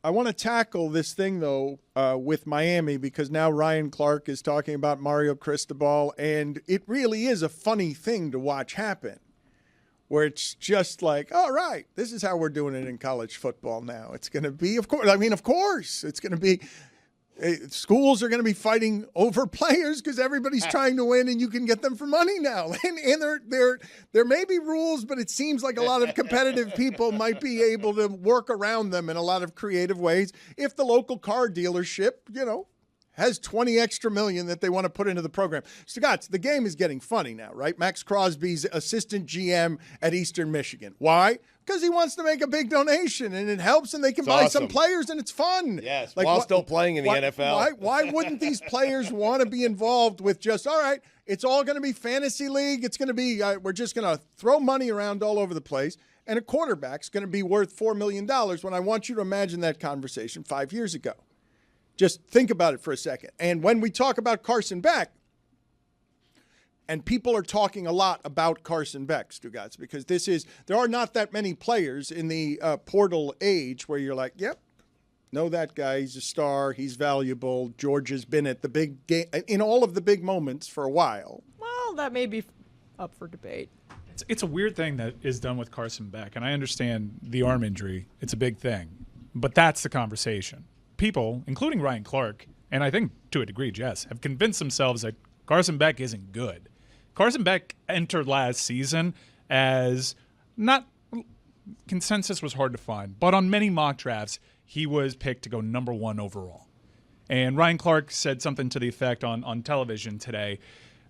I want to tackle this thing, though, with Miami, because now Ryan Clark is talking about Mario Cristobal, and it really is a funny thing to watch happen, where it's just like, all right, this is how we're doing it in college football now. It's going to be, of course, it's going to be, schools are going to be fighting over players because everybody's trying to win, and you can get them for money now. And there may be rules, but it seems like a lot of competitive people might be able to work around them in a lot of creative ways. If the local car dealership, has 20 extra million that they want to put into the program. Stugotz, the game is getting funny now, right? Max Crosby's assistant GM at Eastern Michigan. Why? Because he wants to make a big donation, and it helps, and they can buy some players, and it's fun. Yes, while still playing in the NFL. Why wouldn't these players want to be involved with just, all right, it's all going to be fantasy league. It's going to be, we're just going to throw money around all over the place, and a quarterback's going to be worth $4 million when I want you to imagine that conversation 5 years ago. Just think about it for a second. And when we talk about Carson Beck, and people are talking a lot about Carson Beck, Stugotz, because there are not that many players in the portal age where you're like, yep, know that guy. He's a star. He's valuable. Georgia's been at the big game, in all of the big moments for a while. Well, that may be up for debate. It's a weird thing that is done with Carson Beck, and I understand the arm injury. It's a big thing. But that's the conversation. People, including Ryan Clark, and I think to a degree Jess, have convinced themselves that Carson Beck isn't good. Carson Beck entered last season as not – consensus was hard to find, but on many mock drafts, he was picked to go number 1 overall. And Ryan Clark said something to the effect on television today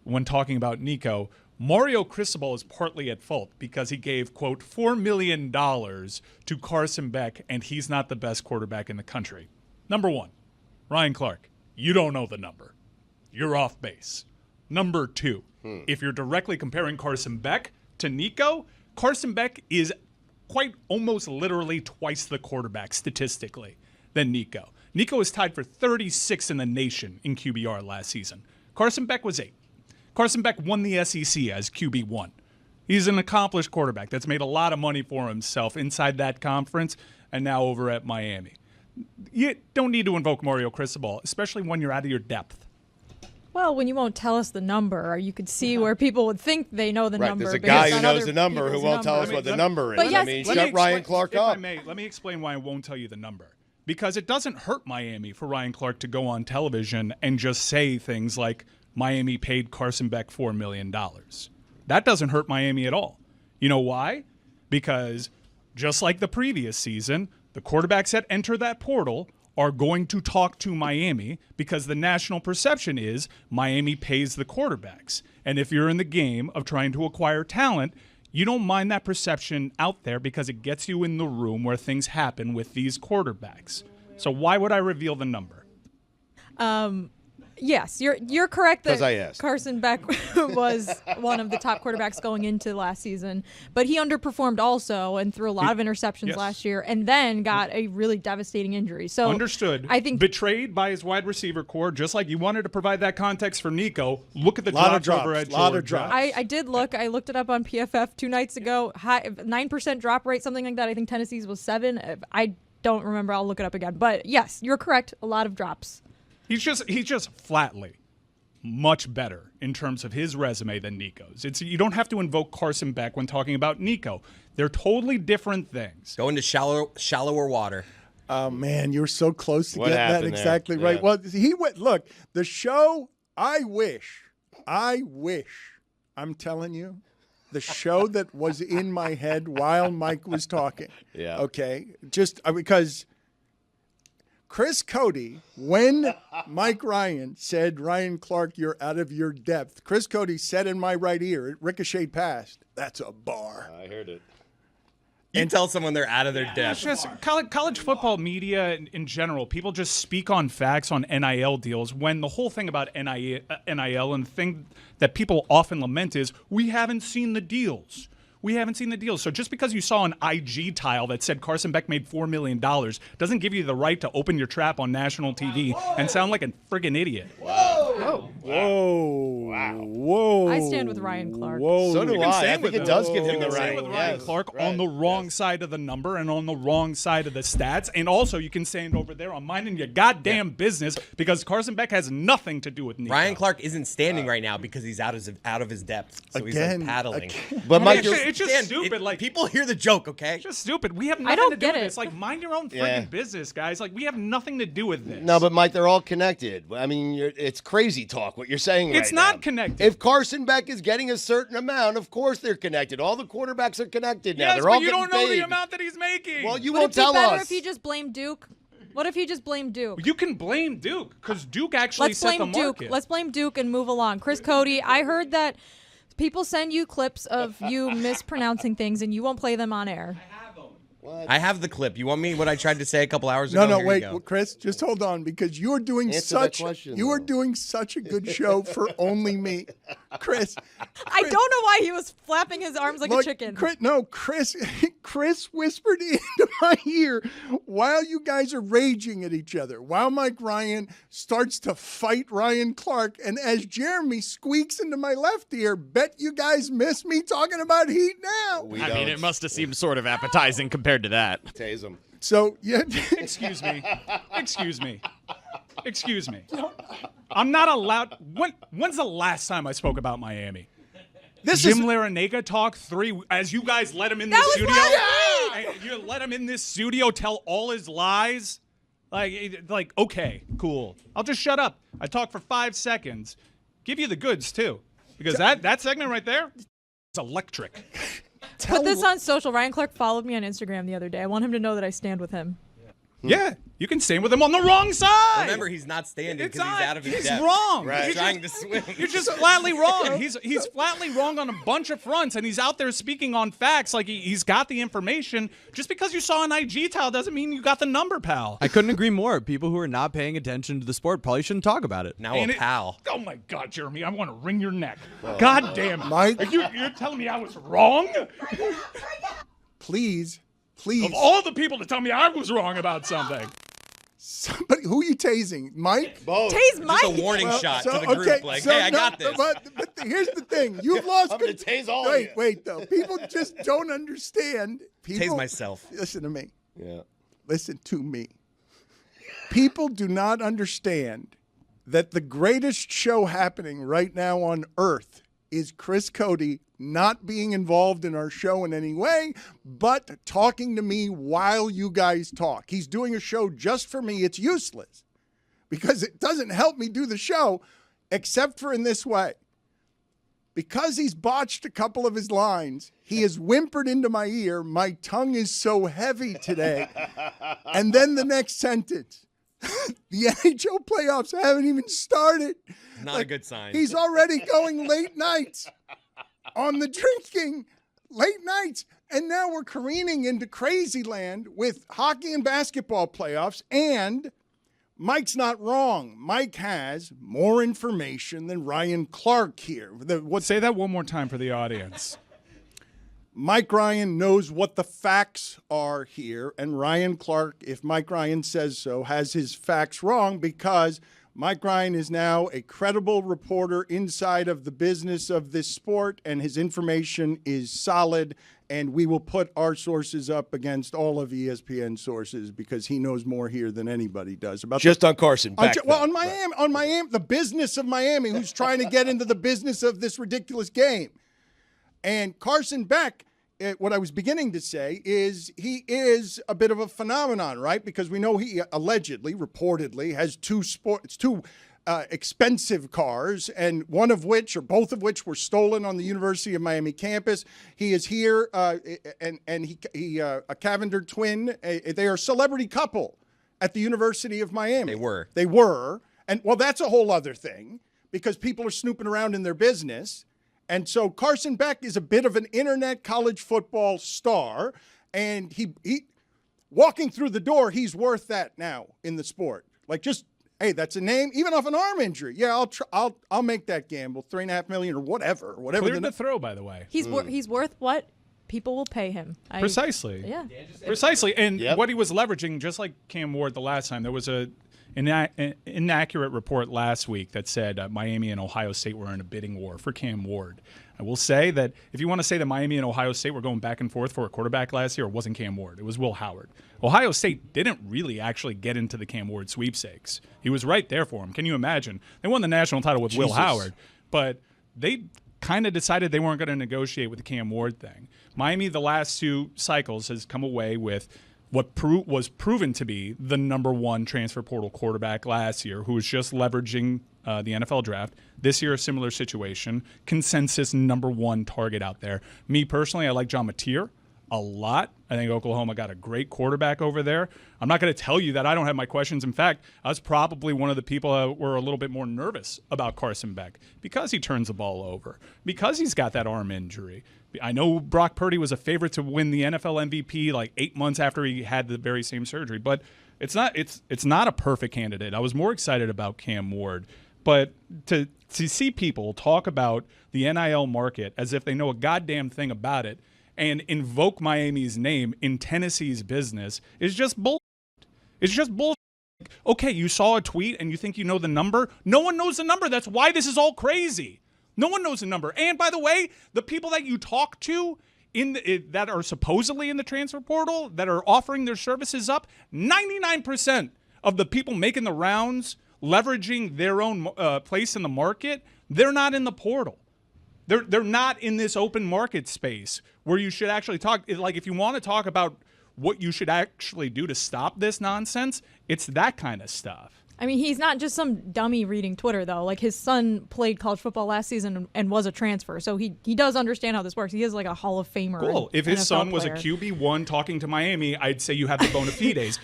when talking about Nico. Mario Cristobal is partly at fault because he gave, quote, $4 million to Carson Beck, and he's not the best quarterback in the country. Number 1, Ryan Clark, you don't know the number. You're off base. Number 2, if you're directly comparing Carson Beck to Nico, Carson Beck is quite almost literally twice the quarterback statistically than Nico. Nico is tied for 36th in the nation in QBR last season. Carson Beck was 8. Carson Beck won the SEC as QB1. He's an accomplished quarterback that's made a lot of money for himself inside that conference and now over at Miami. You don't need to invoke Mario Cristobal, especially when you're out of your depth. Well, when you won't tell us the number, you could see where people would think they know the number. There's a guy who knows the number who won't tell us what the number is. But yes, shut Ryan Clark up. If I may, let me explain why I won't tell you the number. Because it doesn't hurt Miami for Ryan Clark to go on television and just say things like, Miami paid Carson Beck $4 million. That doesn't hurt Miami at all. You know why? Because just like the previous season, the quarterbacks that enter that portal are going to talk to Miami because the national perception is Miami pays the quarterbacks. And if you're in the game of trying to acquire talent, you don't mind that perception out there because it gets you in the room where things happen with these quarterbacks. So why would I reveal the number? Yes, you're correct that Carson Beck was one of the top quarterbacks going into last season, but he underperformed also and threw a lot of interceptions last year and then got a really devastating injury. So understood. I think betrayed by his wide receiver core, just like you wanted to provide that context for Nico. Look at the drops over at Georgia. I did look. I looked it up on PFF 2 nights ago. 9% drop rate, something like that. I think Tennessee's was 7. I don't remember. I'll look it up again. But yes, you're correct. A lot of drops. He's just flatly much better in terms of his resume than Nico's. You don't have to invoke Carson Beck when talking about Nico. They're totally different things. Go into shallower water. Oh, man, you're so close to getting that exactly right. Well, he went, look, the show, I wish, I'm telling you, the show that was in my head while Mike was talking. Yeah. Okay? Just because Chris Cody, when Mike Ryan said, Ryan Clark, you're out of your depth, Chris Cody said in my right ear, it ricocheted past, that's a bar. I heard it. You tell someone they're out of their depth. It's just college football media in general, people just speak on facts on NIL deals when the whole thing about NIL and the thing that people often lament is we haven't seen the deals. We haven't seen the deals. So just because you saw an IG tile that said Carson Beck made $4 million doesn't give you the right to open your trap on national TV and sound like a friggin' idiot. Wow. Whoa. I stand with Ryan Clark. Whoa. So do You can I. I stand think with it does him. give him You the can stand right. with Ryan Yes, Clark right, on the wrong yes. side of the number and on the wrong side of the stats, and also you can stand over there on minding your goddamn business because Carson Beck has nothing to do with Nico. Ryan Clark isn't standing right now because he's out of his depth. So he's Again, like paddling. But Mike, it's just Dan, stupid. Like people hear the joke, okay? it's just stupid. We have nothing don't to do get with it. this. Like, mind your own Yeah. freaking business, guys. Like, we have nothing to do with this. no, but Mike, they're all connected. I mean, it's crazy talk what you're saying. It's right not now. connected. If Carson Beck is getting a certain amount, of course they're connected. All the quarterbacks are connected now. yes, They're but all you getting don't know paid. the amount that he's making. Well, you Would won't it be tell better us. if he just blamed Duke? What if he just blamed Duke? You can blame Duke because Duke actually Let's set the blame market. Duke. Let's blame Duke and move along. Chris Cody, I heard that people send you clips of you mispronouncing things and you won't play them on air. I have the clip. You want me what I tried to say a couple hours ago? No, Here you wait, go. Chris, just hold on because you are doing Answer that question, you are though. doing such a good show for only me, Chris. I don't know why he was flapping his arms like a chicken. Chris whispered into my ear while you guys are raging at each other, while Mike Ryan starts to fight Ryan Clark, and as Jeremy squeaks into my left ear, bet you guys miss me talking about Heat now. We I don't. mean, it must have seemed sort of appetizing compared to that. Tase him. So yeah, Excuse me. Excuse me. I'm not allowed. When's the last time I spoke about Miami? Jim Larinaga talk 3 as you guys let him in this was studio. last And you let him in this studio tell all his lies. Like okay, cool. I'll just shut up. I talk for 5 seconds. Give you the goods too, because that segment right there, it's electric. Put this on social. Ryan Clark followed me on Instagram the other day. I want him to know that I stand with him. Yeah, you can stand with him on the wrong side. Remember, he's not standing It's because he's not- out of his he's depth. wrong. Right. He's trying to swim. You're just flatly wrong. He's flatly wrong on a bunch of fronts, and he's out there speaking on facts like he's got the information. Just because you saw an IG towel doesn't mean you got the number, pal. I couldn't agree more. People who are not paying attention to the sport probably shouldn't talk about it. Now And a pal. Oh my God, Jeremy, I want to wring your neck. God damn it, Mike. You're telling me I was wrong? please, Of all the people to tell me I was wrong about something. somebody who are you tasing, Mike? Both. Tase Mike. Just a warning shot to the group. okay, Like, so hey, I no, got this. But here's the thing: you've lost. I'm gonna tase all of you. Wait, though. People just don't understand. People, Tase myself. Listen to me. Yeah. Listen to me. People do not understand that the greatest show happening right now on Earth is Chris Cody not being involved in our show in any way, but talking to me while you guys talk. He's doing a show just for me. It's useless because it doesn't help me do the show except for in this way. Because he's botched a couple of his lines, he has whimpered into my ear, my tongue is so heavy today. And then the next sentence, the NHL playoffs haven't even started. Not a good sign. He's already going late nights on the drinking, late nights. And now we're careening into crazy land with hockey and basketball playoffs. And Mike's not wrong. Mike has more information than Ryan Clark here. Say that one more time for the audience. Mike Ryan knows what the facts are here, and Ryan Clark, if Mike Ryan says so, has his facts wrong because Mike Ryan is now a credible reporter inside of the business of this sport, and his information is solid, and we will put our sources up against all of ESPN sources because he knows more here than anybody does. About Just on Carson Beck. on Miami, the business of Miami, who's trying to get into the business of this ridiculous game. And Carson Beck, what I was beginning to say is he is a bit of a phenomenon, right? Because we know he allegedly, reportedly, has two expensive cars, and one of which, or both of which, were stolen on the University of Miami campus. He is here, and he a Cavender twin. They are a celebrity couple at the University of Miami. They were. And well, that's a whole other thing because people are snooping around in their business. And so Carson Beck is a bit of an internet college football star, and he walking through the door, he's worth that now in the sport. Like, just, hey, that's a name, even off an arm injury. Yeah, I'll make that gamble, $3.5 million or whatever. Cleared the throw, by the way. He's worth what people will pay him. Precisely. Yeah. Precisely. And Yep. what he was leveraging, just like Cam Ward the last time, there was an inaccurate report last week that said Miami and Ohio State were in a bidding war for Cam Ward. I will say that if you want to say that Miami and Ohio State were going back and forth for a quarterback last year, it wasn't Cam Ward. It was Will Howard. Ohio State didn't really actually get into the Cam Ward sweepstakes. He was right there for him. Can you imagine? They won the national title with Will Howard, but they kind of decided they weren't going to negotiate with the Cam Ward thing. Miami, the last 2 cycles, has come away with what was proven to be the number 1 transfer portal quarterback last year, who was just leveraging the NFL draft. This year, a similar situation. Consensus number 1 target out there. Me personally, I like John Mateer a lot. I think Oklahoma got a great quarterback over there. I'm not going to tell you that I don't have my questions. In fact, I was probably one of the people that were a little bit more nervous about Carson Beck because he turns the ball over, because he's got that arm injury. I know Brock Purdy was a favorite to win the NFL MVP like 8 months after he had the very same surgery, but it's not a perfect candidate. I was more excited about Cam Ward, but to see people talk about the NIL market as if they know a goddamn thing about it and invoke Miami's name in Tennessee's business is just bull. It's just bull. Okay, you saw a tweet and you think you know the number. No one knows the number. That's why this is all crazy. No one knows the number. And by the way, the people that you talk to that are supposedly in the transfer portal, that are offering their services up, 99% of the people making the rounds, leveraging their own place in the market, they're not in the portal. They're not in this open market space where you should actually talk. Like, if you want to talk about what you should actually do to stop this nonsense, it's that kind of stuff. I mean, he's not just some dummy reading Twitter, though. Like, his son played college football last season and was a transfer, so he does understand how this works. He is like a Hall of Famer. Cool. If his son was a QB1 talking to Miami, I'd say you have the bona fides.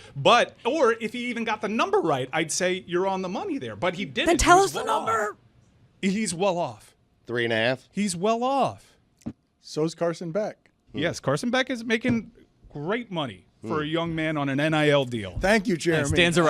Or if he even got the number right, I'd say you're on the money there. But he didn't. Then tell us the number. He's well off. 3.5. He's well off. So's Carson Beck. Yes, Carson Beck is making great money for a young man on an NIL deal. Thank you, Jeremy. Stands around.